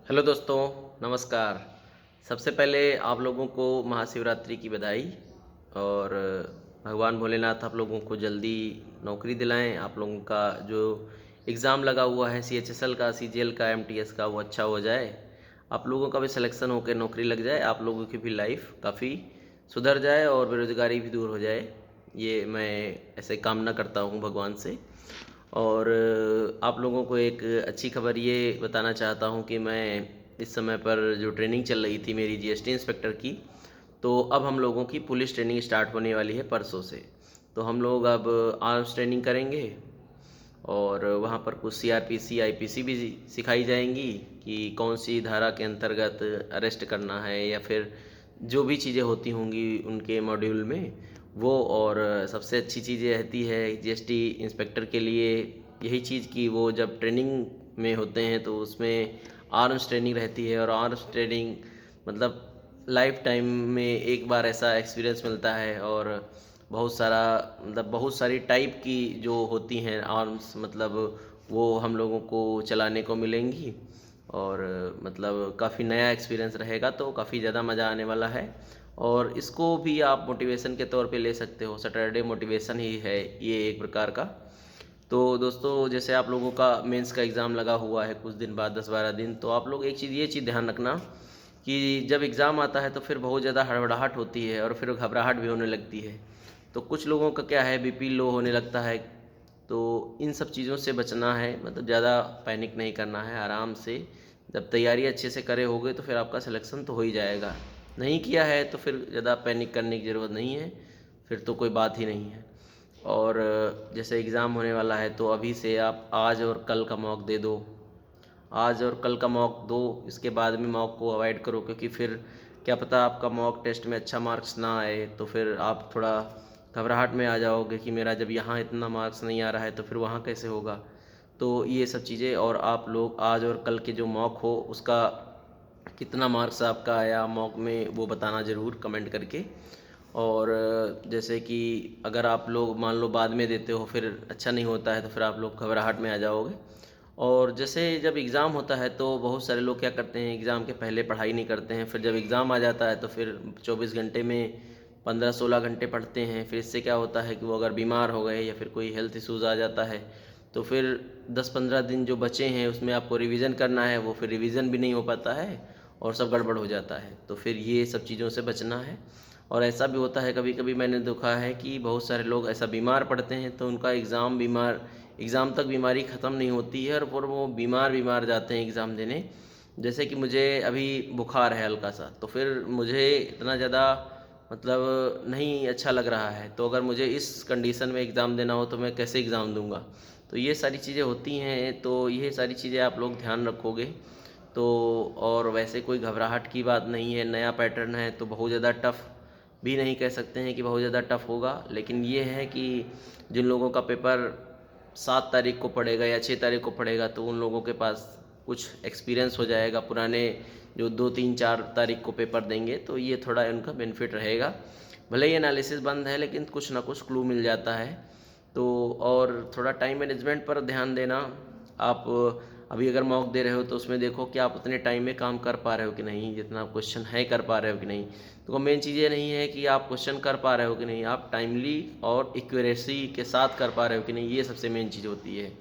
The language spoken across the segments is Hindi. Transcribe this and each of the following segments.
हेलो दोस्तों, नमस्कार। सबसे पहले आप लोगों को महाशिवरात्रि की बधाई। और भगवान भोलेनाथ आप लोगों को जल्दी नौकरी दिलाएं। आप लोगों का जो एग्ज़ाम लगा हुआ है सीएचएसएल का, सीजीएल का, एमटीएस का, वो अच्छा हो जाए। आप लोगों का भी सिलेक्शन होकर नौकरी लग जाए, आप लोगों की भी लाइफ काफ़ी सुधर जाए और बेरोज़गारी भी दूर हो जाए। ये मैं ऐसे कामना करता हूँ भगवान से। और आप लोगों को एक अच्छी खबर ये बताना चाहता हूँ कि मैं इस समय पर जो ट्रेनिंग चल रही थी मेरी जीएसटी इंस्पेक्टर की, तो अब हम लोगों की पुलिस ट्रेनिंग स्टार्ट होने वाली है परसों से। तो हम लोग अब आर्म्स ट्रेनिंग करेंगे और वहाँ पर कुछ सीआरपीसी आईपीसी भी सिखाई जाएंगी कि कौन सी धारा के अंतर्गत अरेस्ट करना है, या फिर जो भी चीज़ें होती होंगी उनके मॉड्यूल में वो। और सबसे अच्छी चीज़ ये रहती है जीएसटी इंस्पेक्टर के लिए यही चीज़ कि वो जब ट्रेनिंग में होते हैं तो उसमें आर्म्स ट्रेनिंग रहती है। और आर्म्स ट्रेनिंग मतलब लाइफ टाइम में एक बार ऐसा एक्सपीरियंस मिलता है। और बहुत सारा मतलब बहुत सारी टाइप की जो होती हैं आर्म्स, मतलब वो हम लोगों को चलाने को मिलेंगी। और मतलब काफ़ी नया एक्सपीरियंस रहेगा, तो काफ़ी ज़्यादा मज़ा आने वाला है। और इसको भी आप मोटिवेशन के तौर पे ले सकते हो, सैटरडे मोटिवेशन ही है ये एक प्रकार का। तो दोस्तों, जैसे आप लोगों का मेंस का एग्ज़ाम लगा हुआ है कुछ दिन बाद, 10-12 दिन, तो आप लोग एक चीज़ ये चीज़ ध्यान रखना कि जब एग्ज़ाम आता है तो फिर बहुत ज़्यादा हड़बड़ाहट होती है और फिर घबराहट भी होने लगती है। तो कुछ लोगों का क्या है, बीपी लो होने लगता है। तो इन सब चीज़ों से बचना है, मतलब ज़्यादा पैनिक नहीं करना है, आराम से जब तैयारी अच्छे से करे होगे तो फिर आपका सिलेक्शन तो हो ही जाएगा। नहीं किया है तो फिर ज़्यादा पैनिक करने की ज़रूरत नहीं है, फिर तो कोई बात ही नहीं है। और जैसे एग्ज़ाम होने वाला है तो अभी से आप आज और कल का मॉक दे दो। आज और कल का मॉक दो, इसके बाद में मॉक को अवॉइड करो, क्योंकि फिर क्या पता आपका मॉक टेस्ट में अच्छा मार्क्स ना आए तो फिर आप थोड़ा घबराहट में आ जाओगे कि मेरा जब यहाँ इतना मार्क्स नहीं आ रहा है तो फिर वहाँ कैसे होगा। तो ये सब चीज़ें, और आप लोग आज और कल के जो मॉक हो उसका कितना मार्क्स आपका आया मॉक में वो बताना ज़रूर कमेंट करके। और जैसे कि अगर आप लोग मान लो बाद में देते हो फिर अच्छा नहीं होता है तो फिर आप लोग घबराहट में आ जाओगे। और जैसे जब एग्ज़ाम होता है तो बहुत सारे लोग क्या करते हैं, एग्ज़ाम के पहले पढ़ाई नहीं करते हैं, फिर जब एग्ज़ाम आ जाता है तो फिर 24 घंटे में 15-16 घंटे पढ़ते हैं। फिर इससे क्या होता है कि वो अगर बीमार हो गए या फिर कोई हेल्थ इश्यूज़ आ जाता है तो फिर 10-15 दिन जो बचे हैं उसमें आपको रिवीज़न करना है, वो फिर रिवीज़न भी नहीं हो पाता है और सब गड़बड़ हो जाता है। तो फिर ये सब चीज़ों से बचना है। और ऐसा भी होता है कभी कभी, मैंने देखा है कि बहुत सारे लोग ऐसा बीमार पड़ते हैं तो उनका एग्ज़ाम तक बीमारी ख़त्म नहीं होती है और वो बीमार बीमार जाते हैं एग्ज़ाम देने। जैसे कि मुझे अभी बुखार है हल्का सा, तो फिर मुझे इतना ज़्यादा मतलब नहीं अच्छा लग रहा है, तो अगर मुझे इस कंडीशन में एग्ज़ाम देना हो तो मैं कैसे एग्ज़ाम दूंगा। तो ये सारी चीज़ें होती हैं, तो ये सारी चीज़ें आप लोग ध्यान रखोगे तो। और वैसे कोई घबराहट की बात नहीं है, नया पैटर्न है तो बहुत ज़्यादा टफ़ भी नहीं कह सकते हैं कि बहुत ज़्यादा टफ़ होगा। लेकिन ये है कि जिन लोगों का पेपर 7 तारीख को पड़ेगा या 6 तारीख को पड़ेगा तो उन लोगों के पास कुछ एक्सपीरियंस हो जाएगा, पुराने जो 2, 3, 4 तारीख को पेपर देंगे तो ये थोड़ा उनका बेनिफिट रहेगा। भले ही एनालिसिस बंद है लेकिन कुछ ना कुछ क्लू मिल जाता है। तो और थोड़ा टाइम मैनेजमेंट पर ध्यान देना। आप अभी अगर मॉक दे रहे हो तो उसमें देखो कि आप उतने टाइम में काम कर पा रहे हो कि नहीं, जितना क्वेश्चन है कर पा रहे हो कि नहीं। तो मेन चीज़ ये नहीं है कि आप क्वेश्चन कर पा रहे हो कि नहीं, आप टाइमली और एक्यूरेसी के साथ कर पा रहे हो कि नहीं, ये सबसे मेन चीज़ होती है।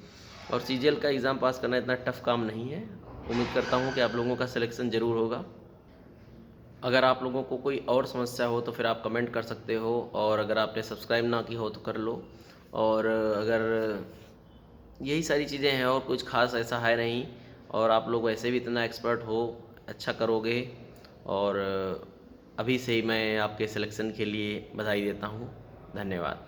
और सीजीएल का एग्ज़ाम पास करना इतना टफ काम नहीं है। उम्मीद करता हूँ कि आप लोगों का सिलेक्शन ज़रूर होगा। अगर आप लोगों को कोई और समस्या हो तो फिर आप कमेंट कर सकते हो, और अगर आपने सब्सक्राइब ना की हो तो कर लो। और अगर यही सारी चीज़ें हैं और कुछ खास ऐसा है नहीं। और आप लोग वैसे भी इतना एक्सपर्ट हो, अच्छा करोगे। और अभी से ही मैं आपके सिलेक्शन के लिए बधाई देता हूँ। धन्यवाद।